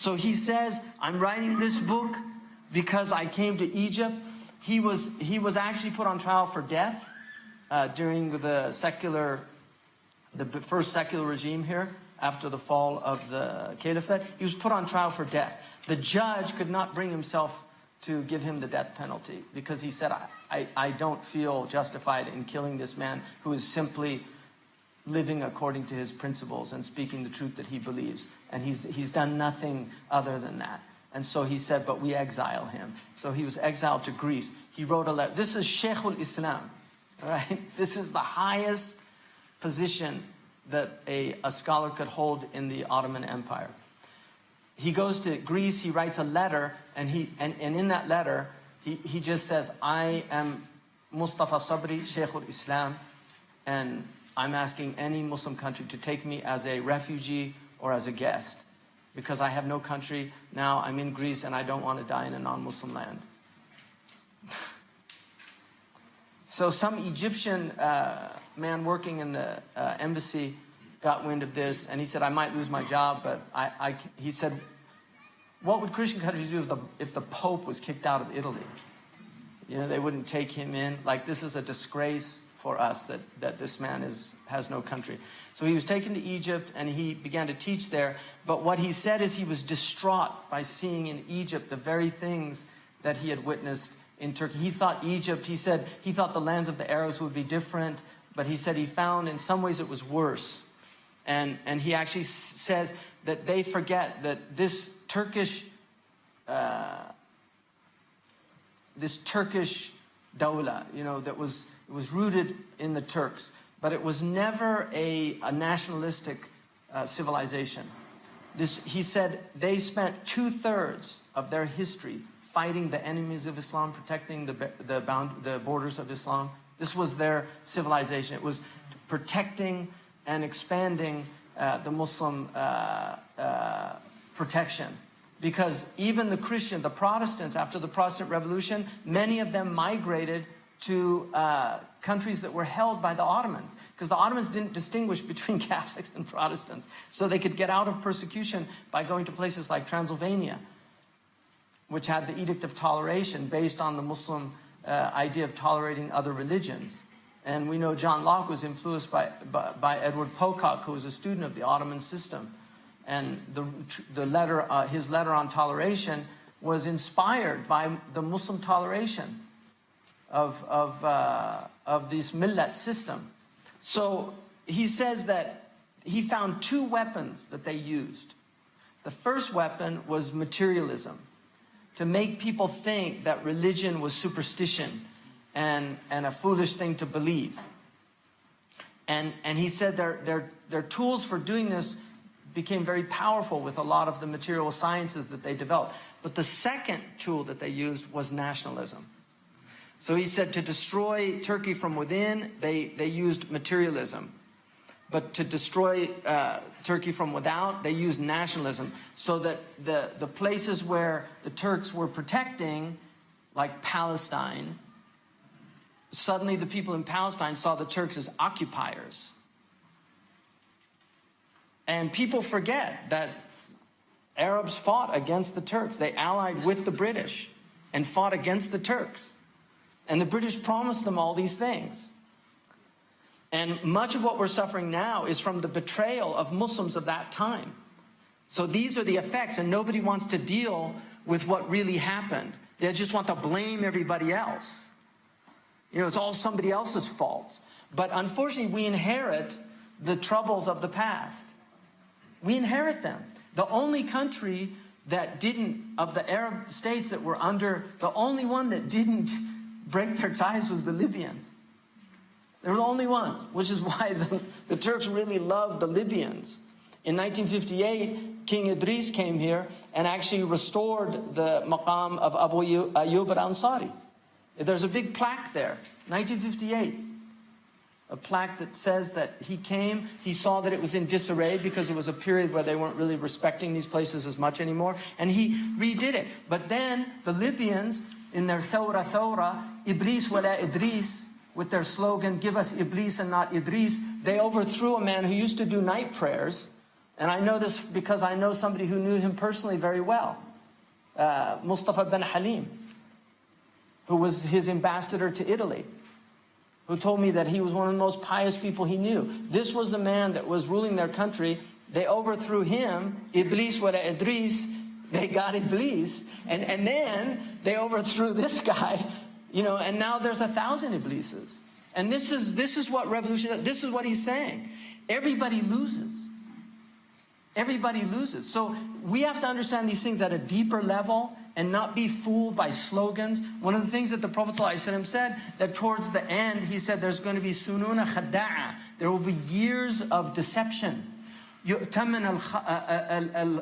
So he says, I'm writing this book because I came to Egypt. He was actually put on trial for death during the first secular regime here after the fall of the caliphate. He was put on trial for death. The judge could not bring himself to give him the death penalty because he said, I don't feel justified in killing this man who is simply living according to his principles and speaking the truth that he believes. And he's done nothing other than that. And so he said, but we exile him. So he was exiled to Greece. He wrote a letter. This is Shaykh Islam, right? This is the highest position that a scholar could hold in the Ottoman Empire. He goes to Greece, he writes a letter, and in that letter, he just says, I am Mustafa Sabri, Shaykh Islam, and I'm asking any Muslim country to take me as a refugee or as a guest, because I have no country now. I'm in Greece and I don't want to die in a non-Muslim land. So some Egyptian man working in the embassy got wind of this, and he said, I might lose my job, but he said, what would Christian countries do if the Pope was kicked out of Italy? You know, they wouldn't take him in. Like, this is a disgrace for us that this man has no country. So he was taken to Egypt and he began to teach there. But what he said is he was distraught by seeing in Egypt the very things that he had witnessed in Turkey. He thought Egypt, he said, he thought the lands of the Arabs would be different, but he said he found in some ways it was worse. And he actually says that they forget that this Turkish dawla, you know, it was rooted in the Turks, but it was never a nationalistic civilization. He said they spent 2/3 of their history fighting the enemies of Islam, protecting the borders of Islam. This was their civilization. It was protecting and expanding the Muslim protection. Because even the Protestants, after the Protestant Revolution, many of them migrated to countries that were held by the Ottomans, because the Ottomans didn't distinguish between Catholics and Protestants. So they could get out of persecution by going to places like Transylvania, which had the Edict of Toleration based on the Muslim idea of tolerating other religions. And we know John Locke was influenced by Edward Pocock, who was a student of the Ottoman system. And his letter on toleration was inspired by the Muslim toleration of this millet system. So he says that he found 2 weapons that they used. The first weapon was materialism, to make people think that religion was superstition and a foolish thing to believe. And he said their tools for doing this became very powerful with a lot of the material sciences that they developed. But the second tool that they used was nationalism. So he said to destroy Turkey from within, they used materialism. But to destroy Turkey from without, they used nationalism. So that the places where the Turks were protecting, like Palestine, suddenly the people in Palestine saw the Turks as occupiers. And people forget that Arabs fought against the Turks. They allied with the British and fought against the Turks. And the British promised them all these things. And much of what we're suffering now is from the betrayal of Muslims of that time. So these are the effects, and nobody wants to deal with what really happened. They just want to blame everybody else. You know, it's all somebody else's fault. But unfortunately, we inherit the troubles of the past. We inherit them. The only country that didn't, of the Arab states that were under, the only one that didn't break their ties was the Libyans. They were the only ones, which is why the Turks really loved the Libyans. In 1958, King Idris came here and actually restored the maqam of Abu Ayyub al-Ansari. There's a big plaque there, 1958. A plaque that says that he came, he saw that it was in disarray because it was a period where they weren't really respecting these places as much anymore, and he redid it. But then the Libyans, in their Thawra Thawra, Iblis wala Idris, with their slogan, give us Iblis and not Idris, they overthrew a man who used to do night prayers And I know this because I know somebody who knew him personally very well. Mustafa bin Halim, who was his ambassador to Italy, who told me that he was one of the most pious people he knew. This was the man that was ruling their country. They overthrew him, Iblis wala Idris, they got Iblis, and then they overthrew this guy, you know, and now there's 1,000 Iblises. And this is what revolution is. This is what he's saying. Everybody loses. Everybody loses. So we have to understand these things at a deeper level and not be fooled by slogans. One of the things that the Prophet ﷺ said, that towards the end, he said there's going to be sununa khada'a. There will be years of deception. Yu'taman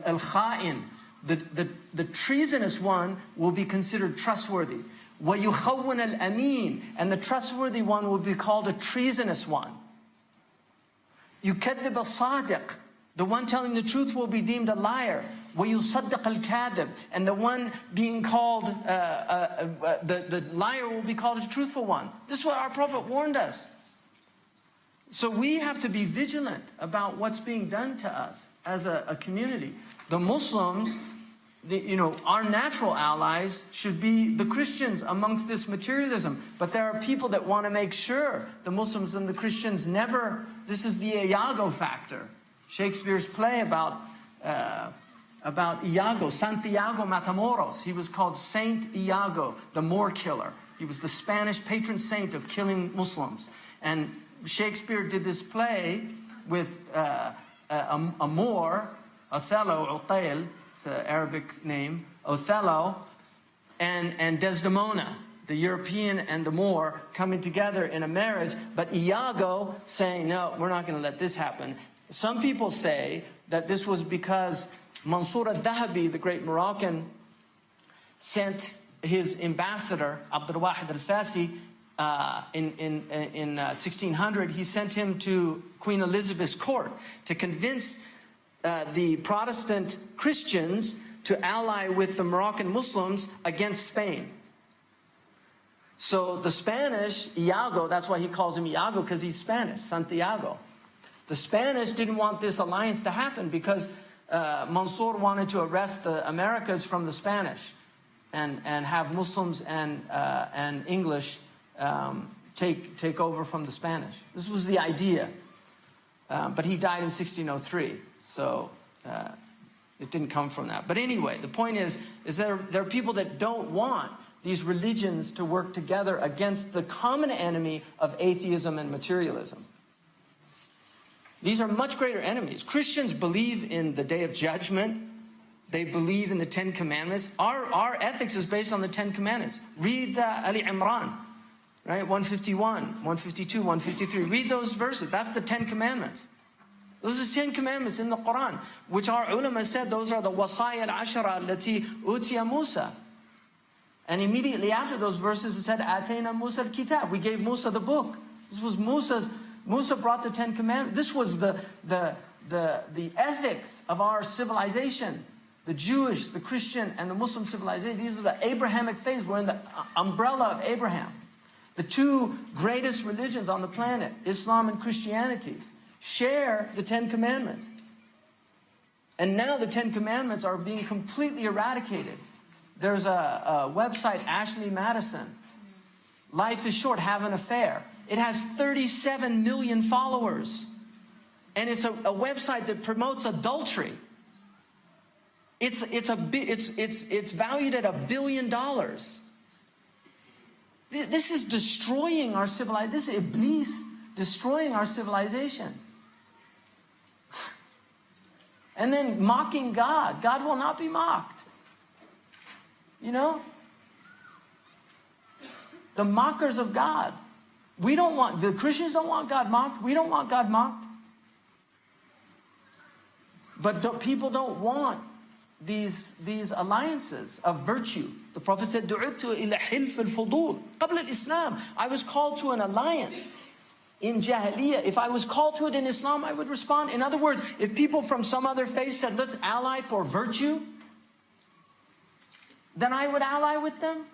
al-kha'in. The treasonous one will be considered trustworthy. وَيُخَوَّنَ الْأَمِينَ. And the trustworthy one will be called a treasonous one. يُكَذِّبَ الصَّادِقِ. The one telling the truth will be deemed a liar. وَيُصَدَّقَ الْكَاذِبِ. And the one being called, the liar will be called a truthful one. This is what our Prophet warned us. So we have to be vigilant about what's being done to us as a community. The Muslims, our natural allies should be the Christians amongst this materialism. But there are people that want to make sure the Muslims and the Christians never, this is the Iago factor. Shakespeare's play about Iago, Santiago Matamoros. He was called Saint Iago, the Moor killer. He was the Spanish patron saint of killing Muslims. And Shakespeare did this play with a Moor, Othello, Uqail, it's an Arabic name, Othello, and Desdemona, the European and the Moor, coming together in a marriage, but Iago saying, no, we're not going to let this happen. Some people say that this was because Mansour al-Dhahabi, the great Moroccan, sent his ambassador, Abdul Wahid al-Fasi, in 1600, he sent him to Queen Elizabeth's court to convince the Protestant Christians to ally with the Moroccan Muslims against Spain. So the Spanish, Iago, that's why he calls him Iago, because he's Spanish, Santiago. The Spanish didn't want this alliance to happen because Mansour wanted to arrest the Americas from the Spanish and have Muslims and English take over from the Spanish. This was the idea. But he died in 1603, so it didn't come from that. But anyway, the point is there are people that don't want these religions to work together against the common enemy of atheism and materialism. These are much greater enemies. Christians believe in the Day of Judgment. They believe in the 10 Commandments. Our ethics is based on the 10 Commandments. Read Ali Imran, right? 151, 152, 153. Read those verses. That's the 10 Commandments. Those are 10 Commandments in the Quran, which our ulama said those are the wasaya al-ashara allati utiya Musa. And immediately after those verses it said, Atayna Musa al-kitab. We gave Musa the book. This was Musa brought the 10 Commandments. This was the ethics of our civilization. The Jewish, the Christian, and the Muslim civilization. These are the Abrahamic faiths. We're in the umbrella of Abraham. The two greatest religions on the planet, Islam and Christianity, share the 10 Commandments. And now the 10 Commandments are being completely eradicated. There's a website, Ashley Madison. Life is short, have an affair. It has 37 million followers. And it's a website that promotes adultery. It's valued at $1 billion. This is destroying our civilization. This is Iblis destroying our civilization. And then mocking God. God will not be mocked. You know? The mockers of God. The Christians don't want God mocked. We don't want God mocked. But people don't want these alliances of virtue. The Prophet said, "Du'utu ila hilf al-fudul qabla al-Islam." I was called to an alliance in Jahiliyyah. If I was called to it in Islam, I would respond. In other words, if people from some other faith said, "Let's ally for virtue," then I would ally with them.